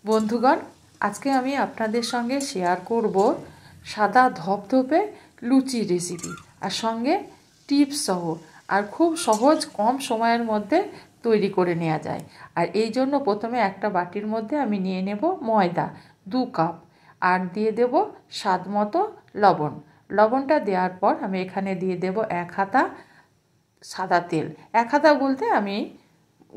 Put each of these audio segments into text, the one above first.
বন্ধুগণ, আজকে আমি আপনাদের সঙ্গে শেয়ার করব সাদা ধপধপে লুচি রেসিপি, আর সঙ্গে টিপস সহ, আর খুব সহজ কম সময়ের মধ্যে তৈরি করে নেওয়া যায়। আর এই জন্য প্রথমে একটা বাটির মধ্যে আমি নিয়ে নেব ময়দা 2 কাপ, আর দিয়ে দেব স্বাদ মতো লবণ। লবণটা দেওয়ার পর আমি এখানে দিয়ে দেব 1 হাতা সাদা তেল। 1 হাতা বলতে আমি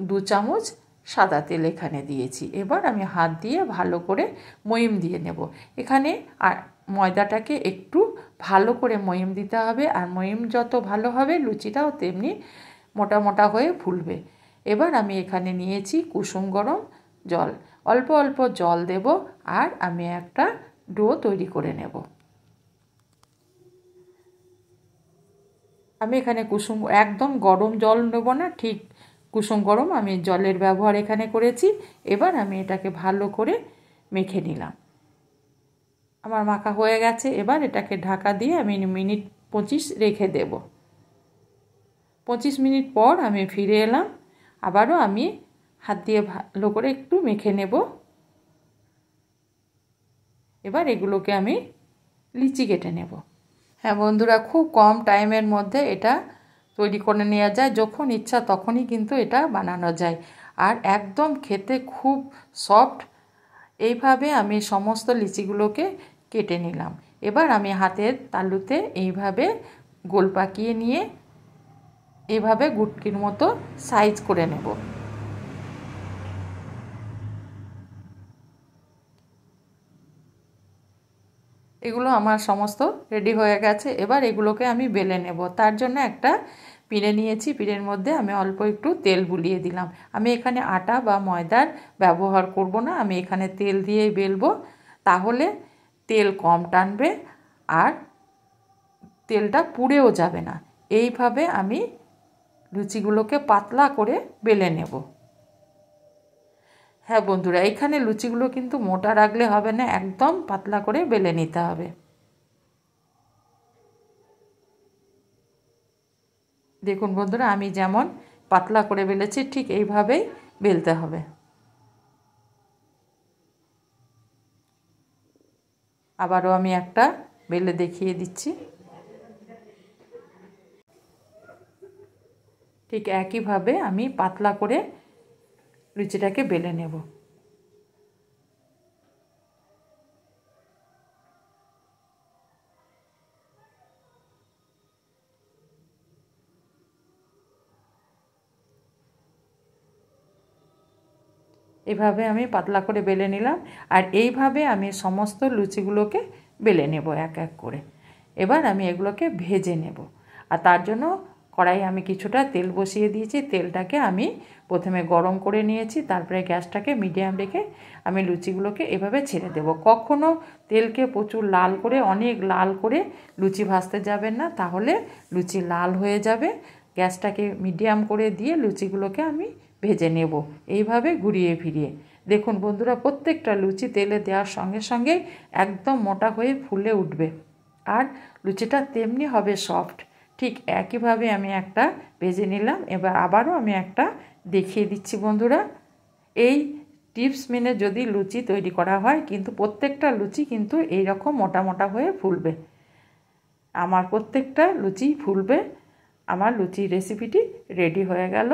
2 চামচ সাদা তেল এখানে দিয়েছি। এবার আমি হাত দিয়ে ভালো করে ময়ম দিয়ে নেব। এখানে আর ময়দাটাকে একটু ভালো করে ময়ম দিতে হবে, আর ময়ম যত ভালো হবে লুচিটাও তেমনি মোটা মোটা হয়ে ফুলবে। এবার আমি এখানে নিয়েছি কুসুম গরম জল, অল্প অল্প জল দেব, আর আমি একটা ডো তৈরি করে নেব। আমি এখানে একদম গরম জল নেব না, ঠিক কুসুম গরম আমি জলের ব্যবহার এখানে করেছি। এবার আমি এটাকে ভালো করে মেখে নিলাম। আমার মাখা হয়ে গেছে। এবার এটাকে ঢাকা দিয়ে আমি মিনিট 25 রেখে দেব। 25 মিনিট পর আমি ফিরে এলাম। আবারও আমি হাত দিয়ে ভালো করে একটু মেখে নেব। এবার এগুলোকে আমি লিচি কেটে নেব। হ্যাঁ বন্ধুরা, খুব কম টাইমের মধ্যে এটা তৈরি করে নেওয়া যায়। যখন ইচ্ছা তখনই কিন্তু এটা বানানো যায়, আর একদম খেতে খুব সফট। এইভাবে আমি সমস্ত লিচিগুলোকে কেটে নিলাম। এবার আমি হাতের তালুতে এইভাবে গোল পাকিয়ে নিয়ে এইভাবে গুটকির মতো সাইজ করে নেব। এগুলো আমার সমস্ত রেডি হয়ে গেছে। এবার এগুলোকে আমি বেলে নেব। তার জন্য একটা পিঁড়ে নিয়েছি। পিঁড়ের মধ্যে আমি অল্প একটু তেল বুলিয়ে দিলাম। আমি এখানে আটা বা ময়দার ব্যবহার করব না, আমি এখানে তেল দিয়েই বেলবো। তাহলে তেল কম টানবে আর তেলটা পুড়েও যাবে না। এইভাবে আমি লুচিগুলোকে পাতলা করে বেলে নেব। হ্যাঁ বন্ধুরা, এখানে লুচিগুলো কিন্তু মোটা রাখলে হবে না, একদম পাতলা করে বেলে নিতে হবে। দেখুন বন্ধুরা, আমি যেমন পাতলা করে বেলেছি ঠিক এইভাবেই বেলতে হবে। আবারও আমি একটা বেলে দেখিয়ে দিচ্ছি। ঠিক একইভাবে আমি পাতলা করে লুচিটাকে বেলে নেব। এভাবে আমি পাতলা করে বেলে নিলাম, আর এইভাবে আমি সমস্ত লুচিগুলোকে বেলে নেব এক এক করে। এবার আমি এগুলোকে ভেজে নেব, আর তার জন্য কড়াই আমি কিছুটা তেল বসিয়ে দিয়েছি। তেলটাকে আমি প্রথমে গরম করে নিয়েছি, তারপরে গ্যাসটাকে মিডিয়াম রেখে আমি লুচিগুলোকে এভাবে ছেড়ে দেব। কখনও তেলকে প্রচুর লাল করে, অনেক লাল করে লুচি ভাজতে যাবেন না, তাহলে লুচি লাল হয়ে যাবে। গ্যাসটাকে মিডিয়াম করে দিয়ে লুচিগুলোকে আমি ভেজে নেব এইভাবে ঘুরিয়ে ফিরিয়ে। দেখুন বন্ধুরা, প্রত্যেকটা লুচি তেলে দেওয়ার সঙ্গে সঙ্গে একদম মোটা হয়ে ফুলে উঠবে, আর লুচিটা তেমনি হবে সফট। ঠিক একইভাবে আমি একটা ভেজে নিলাম। এবার আবারও আমি একটা দেখিয়ে দিচ্ছি বন্ধুরা। এই টিপস মেনে যদি লুচি তৈরি করা হয়, কিন্তু প্রত্যেকটা লুচি কিন্তু এই রকম মোটা মোটা হয়ে ফুলবে। আমার প্রত্যেকটা লুচি ফুলবে। আমার লুচি রেসিপিটি রেডি হয়ে গেল।